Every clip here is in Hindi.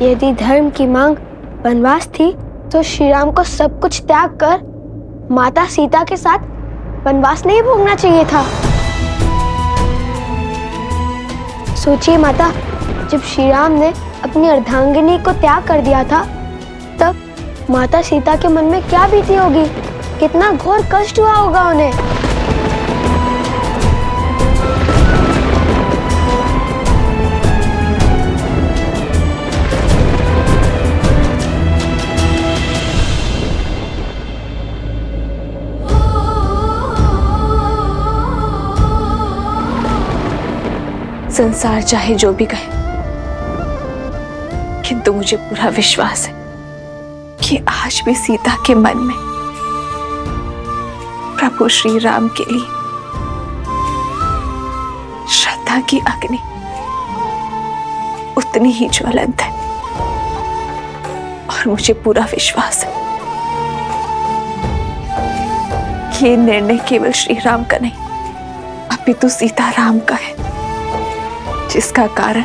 यदि धर्म की मांग वनवास थी तो श्री राम को सब कुछ त्याग कर माता सीता के साथ वनवास नहीं भोगना चाहिए था। सोचिए माता, जब श्री राम ने अपनी अर्धांगिनी को त्याग कर दिया था तब माता सीता के मन में क्या बीती होगी, कितना घोर कष्ट हुआ होगा उन्हें। संसार चाहे जो भी कहे, किंतु मुझे पूरा विश्वास है कि आज भी सीता के मन में प्रभु श्री राम के लिए श्रद्धा की अग्नि उतनी ही ज्वलंत है। और मुझे पूरा विश्वास है कि ये निर्णय केवल श्री राम का नहीं, अपितु सीता राम का है, जिसका कारण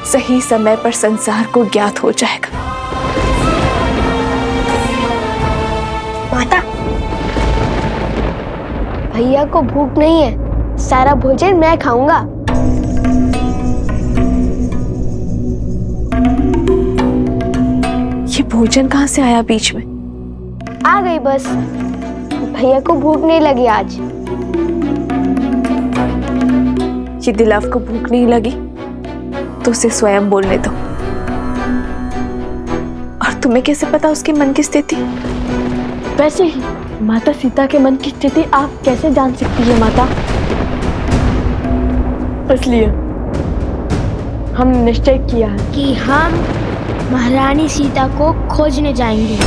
सही समय पर संसार को ज्ञात हो जाएगा। माता, भैया को भूख नहीं है, सारा भोजन मैं खाऊंगा। ये भोजन कहाँ से आया बीच में? आ गई बस, भैया को भूख नहीं लगी आज। ये दिलाव को भूख नहीं लगी तो उसे स्वयं बोलने दो। और तुम्हें कैसे पता उसके मन की स्थिति? वैसे ही माता सीता के मन की स्थिति आप कैसे जान सकती है माता? इसलिए हमने निश्चय किया है कि हम महारानी सीता को खोजने जाएंगे।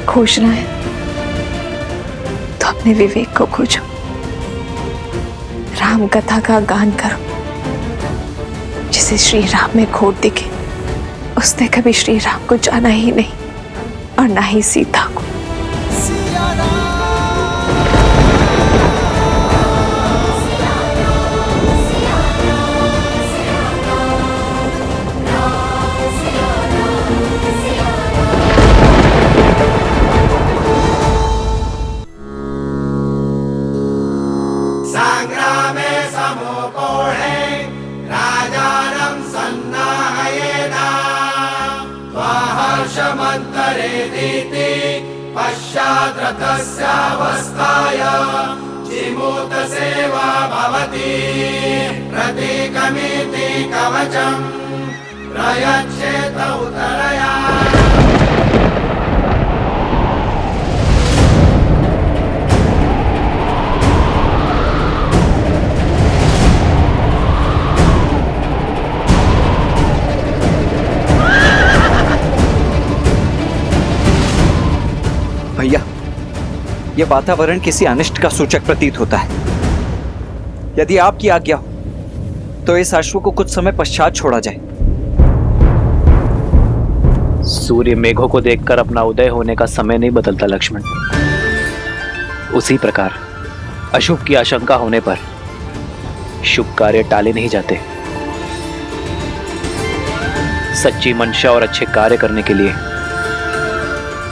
खोजना है तो अपने विवेक को खोजो, राम कथा का गान करो। जिसे श्री राम में खोट दिखे उसने कभी श्री राम को जाना ही नहीं और ना ही सीता को। संग्रामे समोपोढे राजानं सन्नाहयेदा हर्षमन्तरेदिति पश्चाद्रथस्यावस्थाय जिमूतसेवा भवति प्रतीकमिति कवचं प्रयच्छेत उतरया। भैया, यह वातावरण किसी अनिष्ट का सूचक प्रतीत होता है। यदि आपकी आज्ञा हो तो इस अश्व को कुछ समय पश्चात छोड़ा जाए। सूर्य मेघों को देखकर अपना उदय होने का समय नहीं बदलता लक्ष्मण। उसी प्रकार अशुभ की आशंका होने पर शुभ कार्य टाले नहीं जाते। सच्ची मंशा और अच्छे कार्य करने के लिए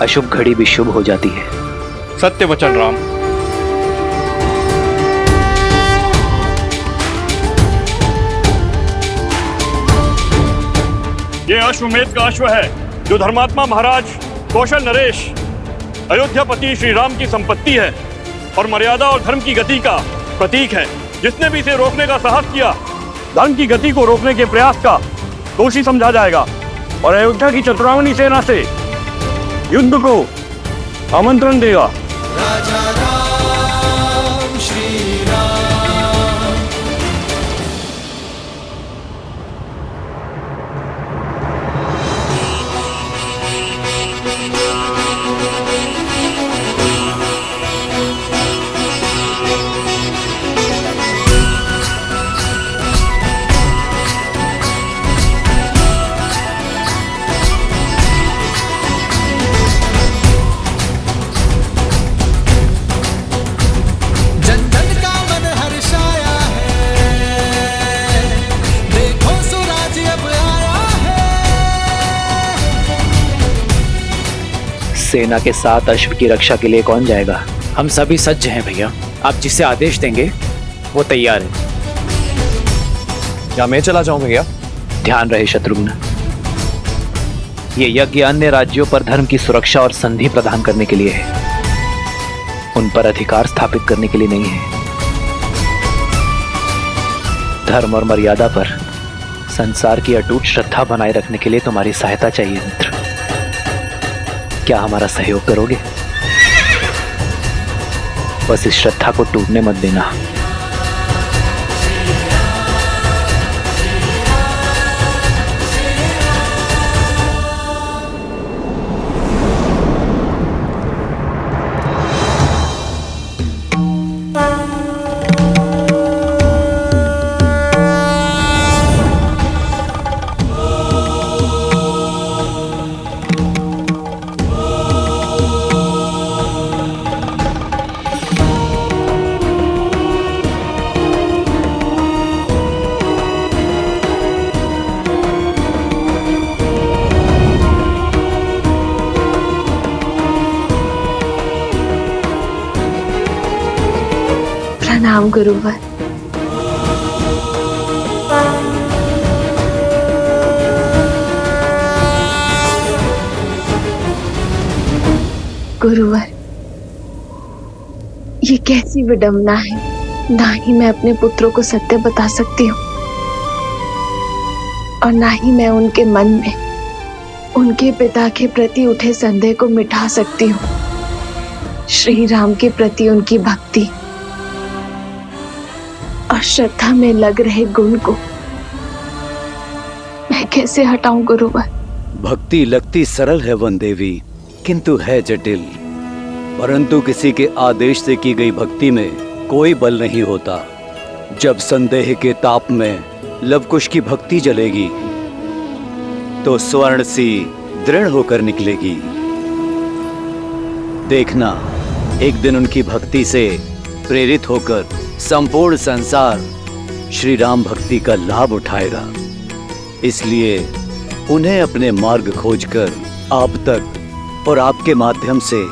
अशुभ घड़ी भी शुभ हो जाती है। सत्य वचन राम। ये अश्वमेध का अश्व है जो धर्मात्मा महाराज कौशल नरेश अयोध्यापति श्री राम की संपत्ति है और मर्यादा और धर्म की गति का प्रतीक है। जिसने भी इसे रोकने का साहस किया, धर्म की गति को रोकने के प्रयास का दोषी समझा जाएगा और अयोध्या की चतुरांगनी सेना से युद्ध को आमंत्रण देगा। सेना के साथ अश्व की रक्षा के लिए कौन जाएगा? हम सभी सज्ज हैं भैया, आप जिसे आदेश देंगे वो तैयार है। क्या मैं चला जाऊं भैया? ध्यान रहे शत्रुघ्न, ये यज्ञ अन्य राज्यों पर धर्म की सुरक्षा और संधि प्रदान करने के लिए है, उन पर अधिकार स्थापित करने के लिए नहीं है। धर्म और मर्यादा पर संसार की अटूट श्रद्धा बनाए रखने के लिए तुम्हारी सहायता चाहिए मित्र। क्या हमारा सहयोग करोगे? बस इस श्रद्धा को टूटने मत देना। प्रणाम गुरुवर। गुरुवर, ये कैसी विडंबना है। ना ही मैं अपने पुत्रों को सत्य बता सकती हूँ और ना ही मैं उनके मन में उनके पिता के प्रति उठे संदेह को मिटा सकती हूँ। श्री राम के प्रति उनकी भक्ति और श्रद्धा में लग रहे गुण को मैं कैसे हटाऊं गुरुवर? भक्ति लगती सरल है वन देवी, किंतु है जटिल। परंतु किसी के आदेश से की गई भक्ति में कोई बल नहीं होता। जब संदेह के ताप में लवकुश की भक्ति जलेगी तो स्वर्ण सी दृढ़ होकर निकलेगी। देखना, एक दिन उनकी भक्ति से प्रेरित होकर संपूर्ण संसार श्री राम भक्ति का लाभ उठाएगा। इसलिए उन्हें अपने मार्ग खोजकर आप तक और आपके माध्यम से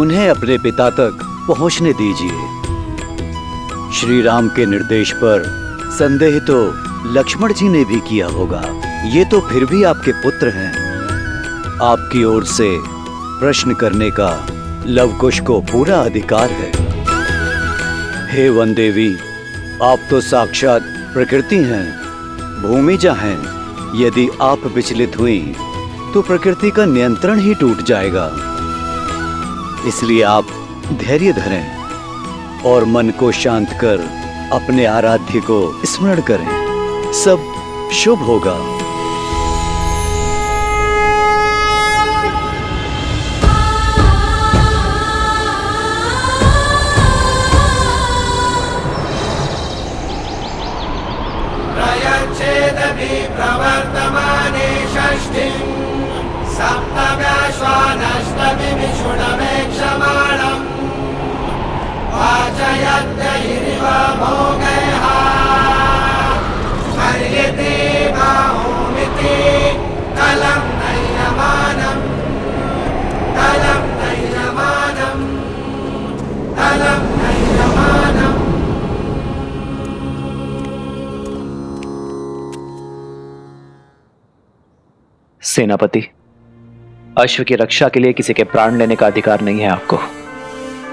उन्हें अपने पिता तक पहुंचने दीजिए। श्री राम के निर्देश पर संदेह तो लक्ष्मण जी ने भी किया होगा। ये तो फिर भी आपके पुत्र हैं। आपकी ओर से प्रश्न करने का लवकुश को पूरा अधिकार है। हे वन देवी, आप तो साक्षात प्रकृति हैं, भूमिजा हैं। यदि आप विचलित हुई तो प्रकृति का नियंत्रण ही टूट जाएगा। इसलिए आप धैर्य धरें और मन को शांत कर अपने आराध्य को स्मरण करें। सब शुभ होगा। प्रवर्तमाने षष्ठीं सप्तम्याश्वानष्टमिषुणमेक्षमाणम् वाचयत्यैरिव भोगैः हर्यते बाहुमिति कलं नैयमानम् कलं नैयमानम् कलं नैयमानम्। सेनापति, अश्व की रक्षा के लिए किसी के प्राण लेने का अधिकार नहीं है आपको,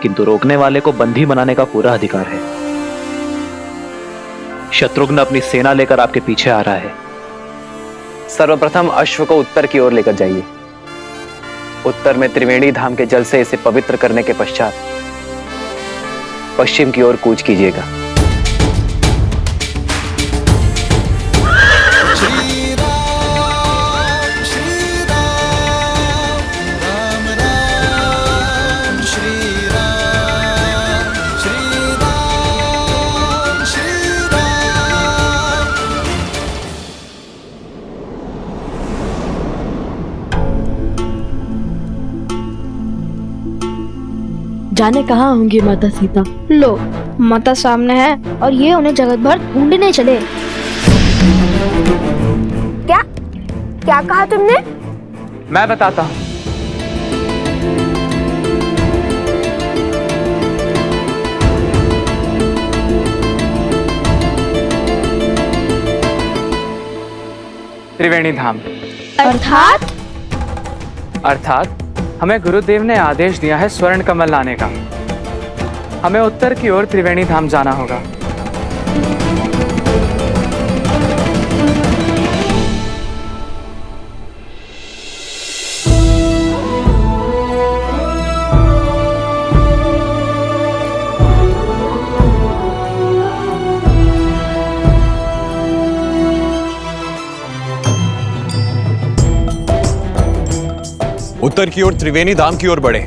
किंतु रोकने वाले को बंदी बनाने का पूरा अधिकार है। शत्रुघ्न अपनी सेना लेकर आपके पीछे आ रहा है। सर्वप्रथम अश्व को उत्तर की ओर लेकर जाइए। उत्तर में त्रिवेणी धाम के जल से इसे पवित्र करने के पश्चात पश्चिम की ओर कूच कीजिएगा। जाने कहाँ होंगी माता सीता? लो, माता सामने है और ये उन्हें जगत भर ढूंढने चले। क्या क्या कहा तुमने? मैं बताता हूं। त्रिवेणी धाम। अर्थात हमें गुरुदेव ने आदेश दिया है स्वर्ण कमल लाने का। हमें उत्तर की ओर त्रिवेणी धाम जाना होगा। उत्तर की ओर त्रिवेणी धाम की ओर बढ़े।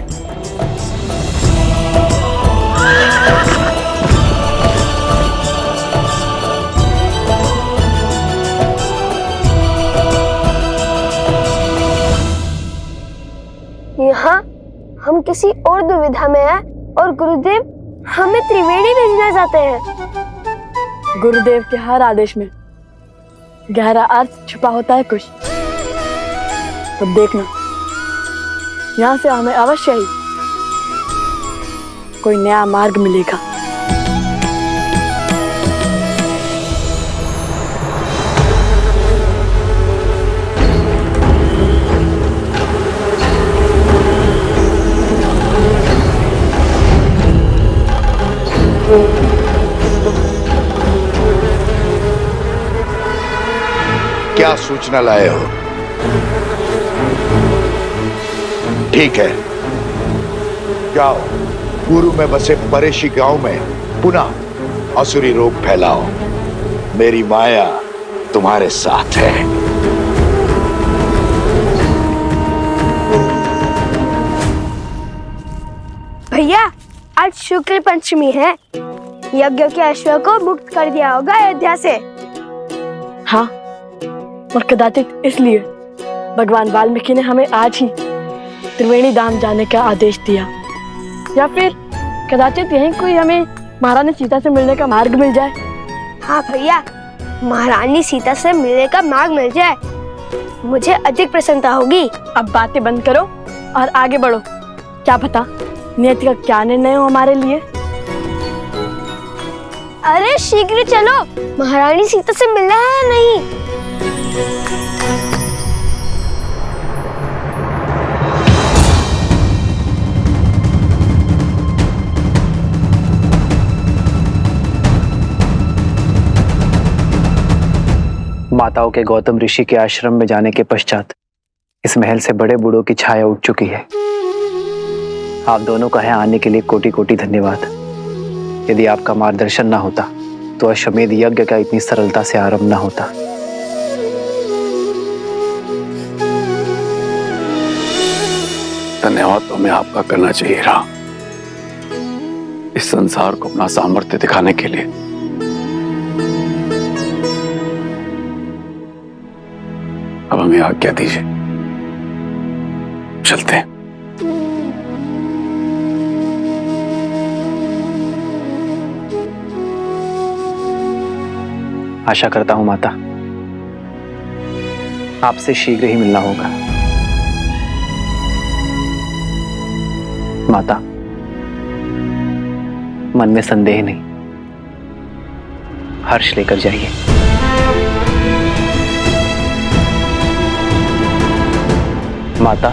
यहाँ हम किसी और दुविधा में हैं और गुरुदेव हमें त्रिवेणी भेजना चाहते हैं। गुरुदेव के हर आदेश में गहरा अर्थ छुपा होता है कुछ। अब देखना, यहाँ से हमें अवश्य ही कोई नया मार्ग मिलेगा। क्या सूचना लाए हो? ठीक है, जाओ पूर्व में बसे परेशी गांव में पुनः असुरी रोग फैलाओ। मेरी माया तुम्हारे साथ है। भैया, आज शुक्ल पंचमी है। यज्ञ के अश्व को मुक्त कर दिया होगा अयोध्या से। हाँ, और कदाचित इसलिए भगवान वाल्मीकि ने हमें आज ही त्रिवेणी धाम जाने का आदेश दिया। या फिर कदाचित यहीं कोई हमें महारानी सीता से मिलने का मार्ग मिल जाए। हाँ भैया, महारानी सीता से मिलने का मार्ग मिल जाए, मुझे अधिक प्रसन्नता होगी। अब बातें बंद करो और आगे बढ़ो। क्या पता नियति का क्या निर्णय हो हमारे लिए। अरे शीघ्र चलो, महारानी सीता से मिलना है या नहीं? माताओं के गौतम ऋषि के आश्रम में जाने के पश्चात इस महल से बड़े बूढ़ों की छाया उठ चुकी है। आप दोनों का यहाँ आने के लिए कोटि कोटि धन्यवाद। यदि आपका मार्गदर्शन ना होता तो अश्वमेध यज्ञ का इतनी सरलता से आरंभ ना होता। धन्यवाद तो हमें आपका करना चाहिए रहा, इस संसार को अपना सामर्थ्य दिखाने के लिए। अब हमें आज्ञा दीजिए, चलते हैं। आशा करता हूं माता, आपसे शीघ्र ही मिलना होगा। माता, मन में संदेह नहीं, हर्ष लेकर जाइए। माता,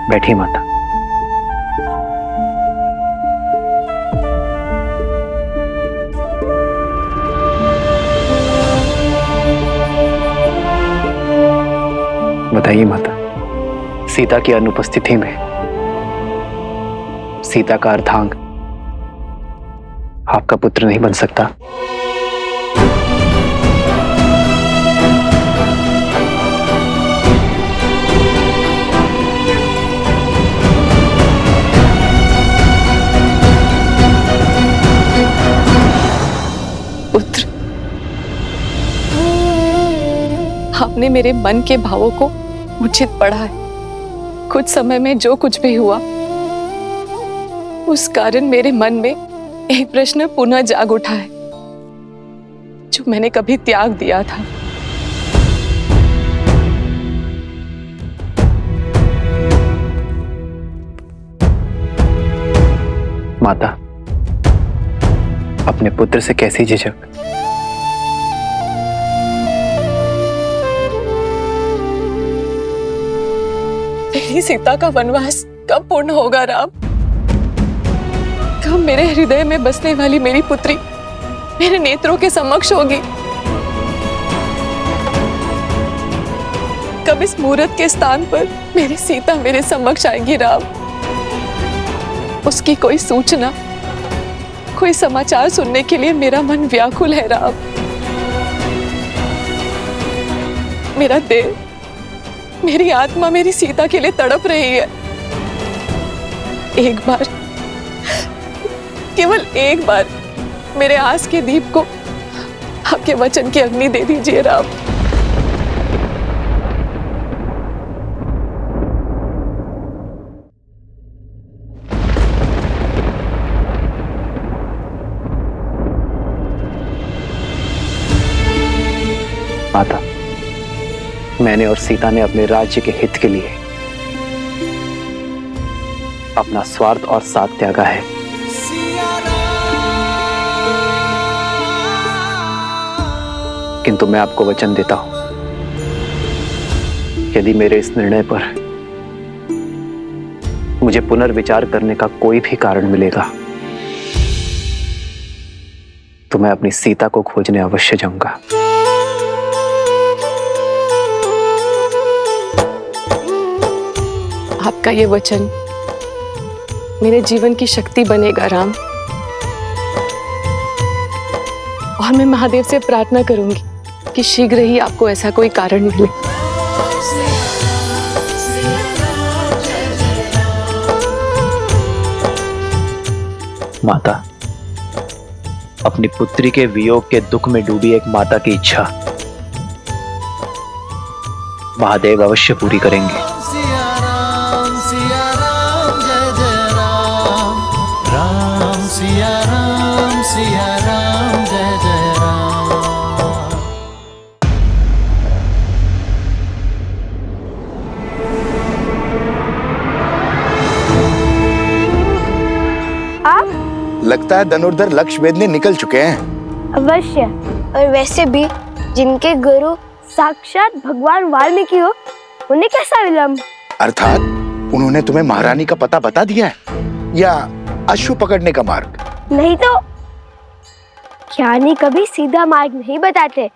बैठिए माता। बताइए माता, सीता की अनुपस्थिति में सीता का अर्धांग आपका पुत्र नहीं बन सकता? पुत्र, आपने मेरे मन के भावों को उचित पढ़ा है। कुछ समय में जो कुछ भी हुआ, उस कारण मेरे मन में एक प्रश्न पुनः जाग उठा है, जो मैंने कभी त्याग दिया था। माता, अपने पुत्र से कैसी झिझक? मेरी सीता का वनवास कब पूर्ण होगा राम? कब मेरे हृदय में बसने वाली मेरी पुत्री मेरे नेत्रों के समक्ष होगी? कब इस मुहूर्त के स्थान पर मेरी सीता मेरे समक्ष आएगी राम? उसकी कोई सूचना, कोई समाचार सुनने के लिए मेरा मन व्याकुल है राम। मेरा देह, मेरी आत्मा मेरी सीता के लिए तड़प रही है। एक बार, केवल एक बार मेरे आस के दीप को आपके वचन की अग्नि दे दीजिए राम। माता, मैंने और सीता ने अपने राज्य के हित के लिए अपना स्वार्थ और साथ त्यागा है। किंतु मैं आपको वचन देता हूं, यदि मेरे इस निर्णय पर मुझे पुनर्विचार करने का कोई भी कारण मिलेगा तो मैं अपनी सीता को खोजने अवश्य जाऊंगा। आपका ये वचन मेरे जीवन की शक्ति बनेगा राम, और मैं महादेव से प्रार्थना करूंगी कि शीघ्र ही आपको ऐसा कोई कारण मिले। माता, अपनी पुत्री के वियोग के दुख में डूबी एक माता की इच्छा महादेव अवश्य पूरी करेंगे। लगता है धनुर्धर लक्ष्य भेदने निकल चुके हैं। अवश्य, और वैसे भी जिनके गुरु साक्षात भगवान वाल्मीकि हो, उन्हें कैसा विलंब? अर्थात उन्होंने तुम्हें महारानी का पता बता दिया है या अश्व पकड़ने का मार्ग? नहीं तो ज्ञानी कभी सीधा मार्ग नहीं बताते।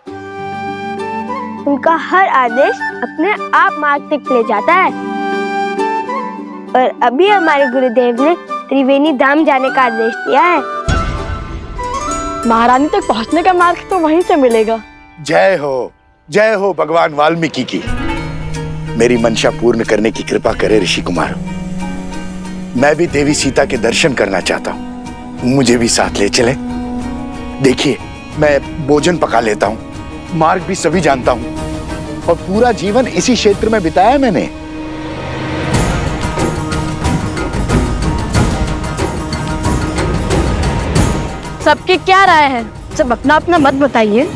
उनका हर आदेश अपने आप मार्ग तक ले जाता है। और अभी हमारे गुरुदेव ने त्रिवेणी धाम जाने का आदेश दिया है। महारानी तक पहुंचने का मार्ग तो वहीं से मिलेगा। जय हो भगवान वाल्मीकि की। मेरी मंशा पूर्ण करने की कृपा करे ऋषि कुमार। मैं भी देवी सीता के दर्शन करना चाहता हूँ, मुझे भी साथ ले चले। देखिए, मैं भोजन पका लेता हूँ, मार्ग भी सभी जानता हूँ, और पूरा जीवन इसी क्षेत्र में बिताया मैंने। सबकी क्या राय है? सब अपना अपना मत बताइए।